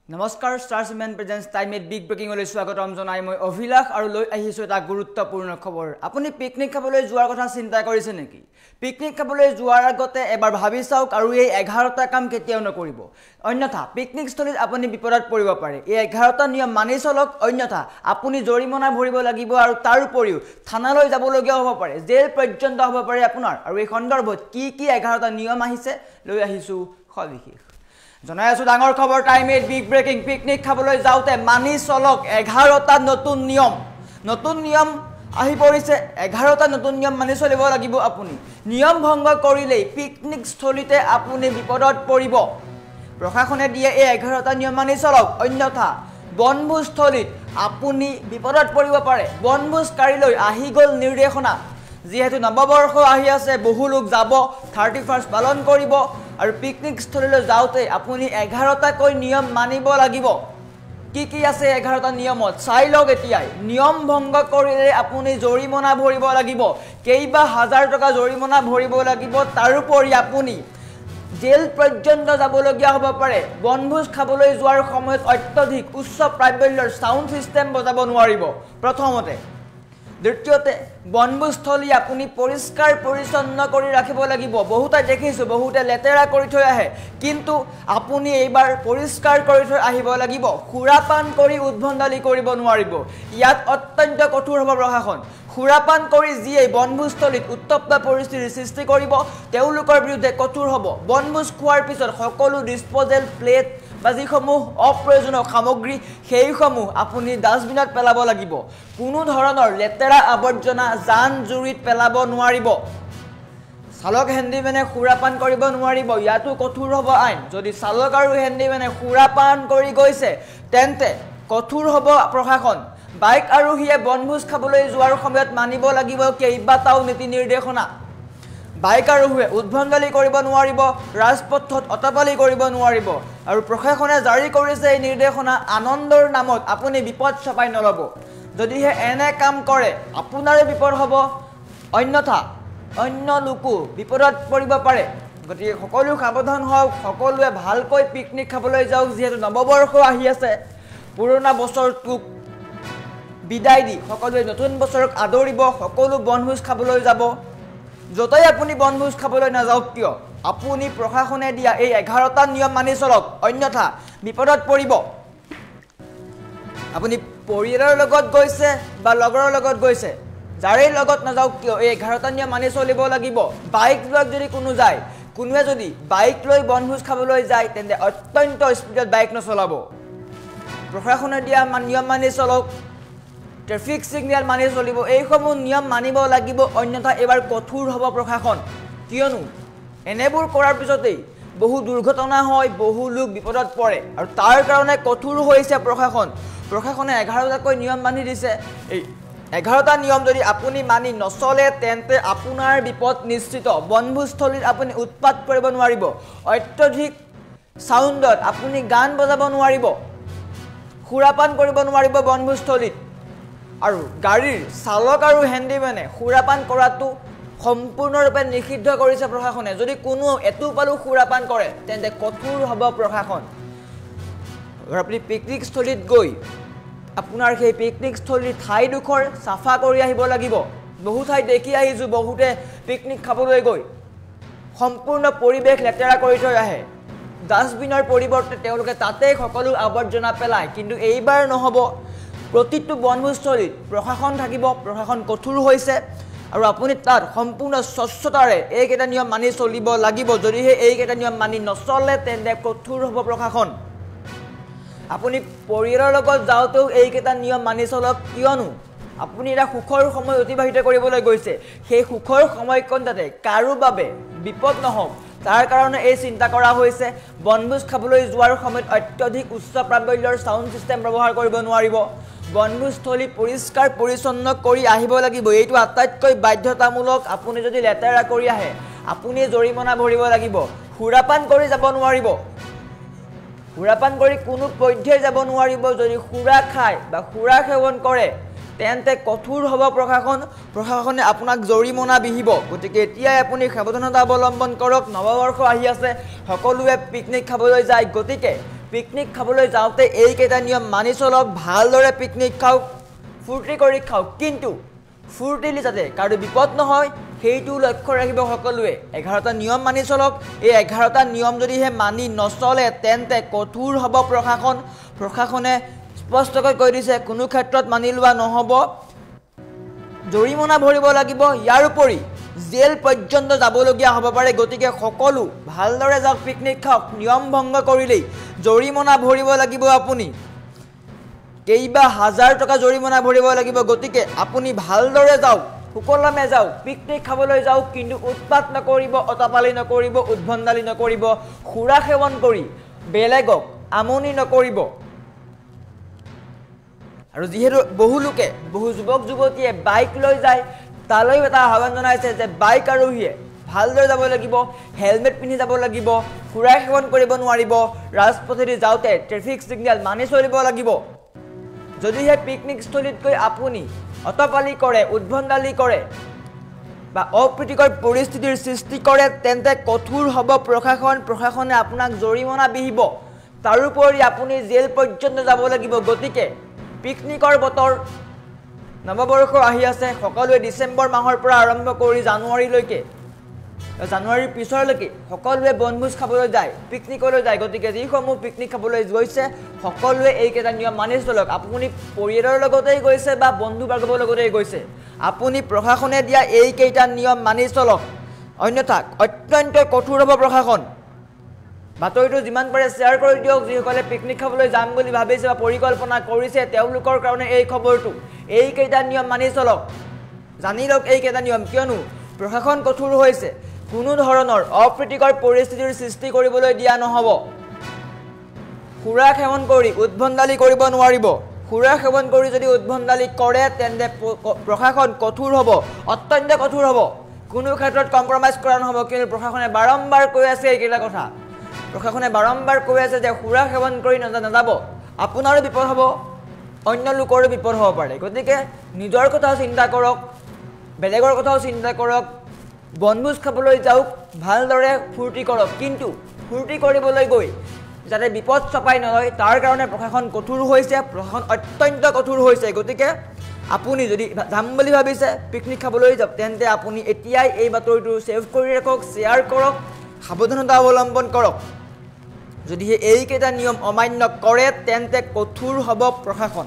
নমস্কাৰ Star Cement presents Time8 big breaking লৈ স্বাগতম জনাই মই অভিলাষ আৰু লৈ আহিছো এটা গুৰুত্বপূৰ্ণ খবৰ আপুনি পিকনিক খাবলৈ যোৱাৰ কথা চিন্তা কৰিছে নেকি পিকনিক খাবলৈ যোৱাৰ আগতে এবাৰ ভাবি চাওক আৰু এই 11টা কাম কেতিয়াও নকৰিব অন্যথা পিকনিক স্থলীত আপুনি বিপদত পৰিব পাৰে এই 11টা নিয়ম মানি চলক অন্যথা আপুনি জৰিমনা ভৰিব লাগিব আৰু তাৰ উপৰিও থানালৈ যাবলগীয়া হ'ব পাৰে জেল পৰ্যন্ত হ'ব পাৰে আপোনাৰ আৰু এই সন্দৰ্ভত কি 11টা নিয়ম আহিছে লৈ আহিছো সবিশেষ জনাই আছো ডাঙৰ খবৰ টাইমেট বিগ ব্ৰেকিং পিকনিক খাবলৈ যাওতে মানি চলক 11টা নতুন নিয়ম আহি পৰিছে 11টা নতুন নিয়ম মানি চলিব লাগিব আপুনি নিয়ম ভংগ কৰিলে পিকনিক স্থলীতে আপুনি বিপদত পৰিব প্ৰশাসনে দিয়ে এই 11টা নিয়ম মানি চলক অন্যথা বনভোজস্থলীত আপুনি বিপদত পৰিব পাৰে বনভোজকাৰীলৈ আহি গল নিৰ্দেশনা যেহেতু নৱবৰ্ষ আহি আছে বহু লোক যাব 31st পালন কৰিব আৰু পিকনিক স্থলীলৈ যাওতে আপুনি 11টা কৈ নিয়ম মানিব লাগিব কি আছে 11টা নিয়মত চাই লওক এতিয়াই নিয়ম ভংগ কৰিলে আপুনি জৰিমনা ভৰিব লাগিব কেইবা হাজাৰ টকা জৰিমনা ভৰিব লাগিব তাৰ উপৰি আপুনি জেল পৰ্যন্ত যাবলগীয়া হ'ব পাৰে বনভোজ খাবলৈ যোৱাৰ সময়ত অত্যধিক উচ্চ প্ৰাবল্যৰ সাউণ্ড সিস্টেম বজাব নোৱাৰিব প্ৰথমতে দ্বিতীয়তে বনভোজস্থলী আপুনি পৰিষ্কাৰ পৰিচ্ছন্ন কৰি ৰাখিব লাগিব বহুতে দেখিছো বহুতে লেতেৰা কৰি থৈ আহে কিন্তু আপুনি এইবাৰ পৰিষ্কাৰ কৰি থৈ আহিব লাগিব খুৰাপান কৰি উদ্ভণ্ডালি কৰিব নোৱাৰিব ইয়াত অত্যন্ত কঠোৰ হ'ব প্ৰশাসন খুৰাপান কৰি যিয়ে বনভোজস্থলীত উত্তপ্ত পৰিস্থিতিৰ সৃষ্টি কৰিব তেওঁলোকৰ বিৰুদ্ধে কঠোৰ হ'ব বনভোজ খোৱাৰ পিছত সকলো ডিসপোজেল প্লেট বা যিসমূহ অপ্ৰয়োজনীয় সামগ্ৰী সেইসমূহ আপুনি ডাষ্টবিনত পেলাব লাগিব কোনো ধৰণৰ লেতেৰা আৱৰ্জনা জান জুৰিত পেলাব নোৱাৰিব চালক হেণ্ডিমেনে খুৰাপান কৰিব নোৱাৰিব ইয়াতো কঠোৰ হ'ব আইন যদি চালক আৰু হেণ্ডিমেনে খুৰাপান কৰি গৈছে তেন্তে কঠোৰ হ'ব প্ৰশাসন বাইক আৰোহীয়ে বনভোজ খাবলৈ যোৱাৰ সময়ত মানিব লাগিব কেইবাটাও নীতি নিৰ্দেশনা বাইক আৰোহীয়ে উদ্ভণ্ডালি কৰিব নোৱাৰিব ৰাজপথত অটপালি কৰিব নোৱাৰিব আৰু প্ৰশাসনে জাৰি কৰিছে এই নিৰ্দেশনা আনন্দৰ নামত আপুনি বিপদ চপাই নলব যদিহে এনে কাম কৰে আপোনাৰে বিপদ হ'ব অন্যথা অন্য লোকো বিপদত পৰিব পাৰে গতিকে সকলো সাৱধান হওক সকলোৱে ভালকৈ পিকনিক খাবলৈ যাওক যিহেতু নৱবৰ্ষ আহি আছে পুৰণা বছৰটোক বিদায় দি সকলোৱে নতুন বছৰক আদৰিব সকলো বনভোজ খাবলৈ যাব যতই আপুনি বনভোজ খাবলৈ নাযাওক কিয় আপুনি প্ৰশাসনে দিয়া এই 11টা নিয়ম মানি চলক অন্যথা বিপদত পৰিব আপুনি পৰিয়ালৰ লগত গৈছে বা লগৰৰ লগত গৈছে যাৰে লগত নাযাওক কিয় এই 11টা নিয়ম মানি চলিব লাগিব বাইক লৈ যদি কোনো যায় কোনোৱে যদি বাইক লৈ বনভোজ খাবলৈ যায় তেন্তে অত্যন্ত স্পীডত বাইক নচলাব প্ৰশাসনে দিয়া নিয়ম মানি চলক ট্ৰেফিক সিগনেল মানি চলিব এইসমূহ নিয়ম মানিব লাগিব অন্যথা এবাৰ কঠোৰ হ'ব প্ৰশাসন কিয়নো এনেবোৰ কৰাৰ পিছতেই বহু দুৰ্ঘটনা হয় বহু লোক বিপদত পৰে আৰু তাৰ কাৰণে কঠোৰ হৈছে প্ৰশাসনে 11টা কৈ নিয়ম মানি দিছে এই 11টা নিয়ম যদি আপুনি মানি নচলে তেন্তে আপোনাৰ বিপদ নিশ্চিত বনভোজস্থলীত আপুনি উৎপাত কৰিব নোৱাৰিব অত্যধিক সাউণ্ডত আপুনি গান বজাব নোৱাৰিব খুৰাপান কৰিব নোৱাৰিব বনভোজস্থলীত আৰু গাড়ীৰ চালক আৰু হেণ্ডিমেনে খুৰাপান কৰাটো সম্পূৰ্ণৰূপে নিষিদ্ধ কৰিছে প্ৰশাসনে যদি কোনো এটোপালো খুৰাপান কৰে তেন্তে কঠোৰ হ'ব প্ৰশাসন আপুনি পিকনিক স্থলীত গৈ আপোনাৰ সেই পিকনিক স্থলীৰ ঠাইডোখৰ চাফা কৰি আহিব লাগিব বহু ঠাই দেখি আহিছো বহুতে পিকনিক খাবলৈ গৈ সম্পূৰ্ণ পৰিৱেশ লেতেৰা কৰি থৈ আহে ডাষ্টবিনৰ পৰিৱৰ্তে তেওঁলোকে তাতেই সকলো আৱৰ্জনা পেলায় কিন্তু এইবাৰ নহ'ব প্ৰতিটো বনভোজস্থলীত প্ৰশাসন থাকিব প্ৰশাসন কঠোৰ হৈছে আৰু আপুনি তাত সম্পূৰ্ণ স্বচ্ছতাৰে এইকেইটা নিয়ম মানি চলিব লাগিব যদিহে এইকেইটা নিয়ম মানি নচলে তেন্তে কঠোৰ হ'ব প্ৰশাসন আপুনি পৰিয়ালৰ লগত যাওঁতেও এইকেইটা নিয়ম মানি চলক কিয়নো আপুনি এটা সুখৰ সময় অতিবাহিত কৰিবলৈ গৈছে সেই সুখৰ সময়কণ যাতে কাৰো বাবে বিপদ নহওক তাৰ কাৰণে এই চিন্তা কৰা হৈছে বনভোজ খাবলৈ যোৱাৰ সময়ত অত্যধিক উচ্চ প্ৰাবল্যৰ সাউণ্ড সিস্টেম ব্যৱহাৰ কৰিব নোৱাৰিব বনভোজস্থলী পৰিষ্কাৰ পৰিচ্ছন্ন কৰি আহিব লাগিব এইটো আটাইতকৈ বাধ্যতামূলক আপুনি যদি লেতেৰা কৰি আহে আপুনি জৰিমনা ভৰিব লাগিব খুৰাপান কৰি যাব নোৱাৰিব খুৰাপান কৰি কোনো পধ্যেই যাব নোৱাৰিব যদি খুৰা খায় বা খুৰা সেৱন কৰে তেন্তে কঠোৰ হ'ব প্ৰশাসনে আপোনাক জৰিমনা বিহিব গতিকে এতিয়াই আপুনি সাৱধানতা অৱলম্বন কৰক নৱবৰ্ষ আহি আছে সকলোৱে পিকনিক খাবলৈ যায় গতিকে পিকনিক খাবলৈ যাওঁতে এইকেইটা নিয়ম মানি চলক ভালদৰে পিকনিক খাওক ফূৰ্তি কৰি খাওক কিন্তু ফূৰ্তিলি যাতে কাৰো বিপদ নহয় সেইটো লক্ষ্য ৰাখিব সকলোৱে 11টা নিয়ম মানি চলক এই 11টা নিয়ম যদিহে মানি নচলে তেন্তে কঠোৰ হ'ব প্ৰশাসনে স্পষ্টকৈ কৈ দিছে কোনো ক্ষেত্ৰত মানি লোৱা নহ'ব জৰিমনা ভৰিব লাগিব ইয়াৰ উপৰি জেল পৰ্যন্ত যাবলগীয়া হ'ব পাৰে গতিকে সকলো ভালদৰে যাওক পিকনিক খাওক নিয়ম ভংগ কৰিলেই জৰিমনা ভৰিব লাগিব আপুনি কেইবা হাজাৰ টকা জৰিমনা ভৰিব লাগিব গতিকে আপুনি ভালদৰে যাওক সুকলমে যাওক পিকনিক খাবলৈ যাওক কিন্তু উৎপাত নকৰিব অতপালি নকৰিব উদ্ভণ্ডালি নকৰিব খুৰা সেৱন কৰি বেলেগক আমনি নকৰিব আৰু যিহেতু বহু যুৱক যুৱতীয়ে বাইক লৈ যায় তালৈ এটা আহ্বান জনাইছে যে বাইক আৰোহীয়ে ভালদৰে যাব লাগিব হেলমেট পিন্ধি যাব লাগিব খুৰা সেৱন কৰিব নোৱাৰিব ৰাজপথেদি যাওঁতে ট্ৰেফিক ছিগনেল মানি চলিব লাগিব যদিহে পিকনিক স্থলীতকৈ আপুনি অতপালি কৰে উদ্ভণ্ডালি কৰে বা অপ্ৰীতিকৰ পৰিস্থিতিৰ সৃষ্টি কৰে তেন্তে কঠোৰ হ'ব প্ৰশাসনে আপোনাক জৰিমনা বিহিব তাৰোপৰি আপুনি জেল পৰ্যন্ত যাব লাগিব গতিকে পিকনিকৰ বতৰ নৱবৰ্ষ আহি আছে সকলোৱে ডিচেম্বৰ মাহৰ পৰা আৰম্ভ কৰি জানুৱাৰীৰ পিছৰলৈকে সকলোৱে বনভোজ খাবলৈ যায় পিকনিকলৈ যায় গতিকে যিসমূহ পিকনিক খাবলৈ গৈছে সকলোৱে এইকেইটা নিয়ম মানি চলক আপুনি পৰিয়ালৰ লগতেই গৈছে বা বন্ধু বান্ধৱৰ লগতেই গৈছে আপুনি প্ৰশাসনে দিয়া এইকেইটা নিয়ম মানি চলক অন্যথা অত্যন্ত কঠোৰ হ'ব প্ৰশাসন বাতৰিটো যিমান পাৰে শ্বেয়াৰ কৰি দিয়ক যিসকলে পিকনিক খাবলৈ যাম বুলি ভাবিছে বা পৰিকল্পনা কৰিছে তেওঁলোকৰ কাৰণে এই খবৰটো এইকেইটা নিয়ম মানি চলক জানি লওক এইকেইটা নিয়ম কিয়নো প্ৰশাসন কঠোৰ হৈছে কোনো ধৰণৰ অপ্ৰীতিকৰ পৰিস্থিতিৰ সৃষ্টি কৰিবলৈ দিয়া নহ'ব খুৰা সেৱন কৰি উদ্ভণ্ডালি কৰিব নোৱাৰিব খুৰা সেৱন কৰি যদি উদ্ভণ্ডালি কৰে তেন্তে প্ৰশাসন কঠোৰ হ'ব অত্যন্ত কঠোৰ হ'ব কোনো ক্ষেত্ৰত কম্প্ৰমাইজ কৰা নহ'ব কিন্তু প্ৰশাসনে বাৰম্বাৰ কৈ আছে এইকেইটা কথা প্ৰশাসনে বাৰম্বাৰ কৈ আছে যে খুৰা সেৱন কৰি নাযাব আপোনাৰো বিপদ হ'ব অন্য লোকৰো বিপদ হ'ব পাৰে গতিকে নিজৰ কথাও চিন্তা কৰক বেলেগৰ কথাও চিন্তা কৰক বনভোজ খাবলৈ যাওক ভালদৰে ফূৰ্তি কৰক কিন্তু ফূৰ্তি কৰিবলৈ গৈ যাতে বিপদ চপাই নলয় তাৰ কাৰণে প্ৰশাসন কঠোৰ হৈছে প্ৰশাসন অত্যন্ত কঠোৰ হৈছে গতিকে আপুনি যদি যাম বুলি ভাবিছে পিকনিক খাবলৈ যাওক তেন্তে আপুনি এতিয়াই এই বাতৰিটো ছেভ কৰি ৰাখক শ্বেয়াৰ কৰক সাৱধানতা অৱলম্বন কৰক যদিহে এইকেইটা নিয়ম অমান্য কৰে তেন্তে কঠোৰ হ'ব প্ৰশাসন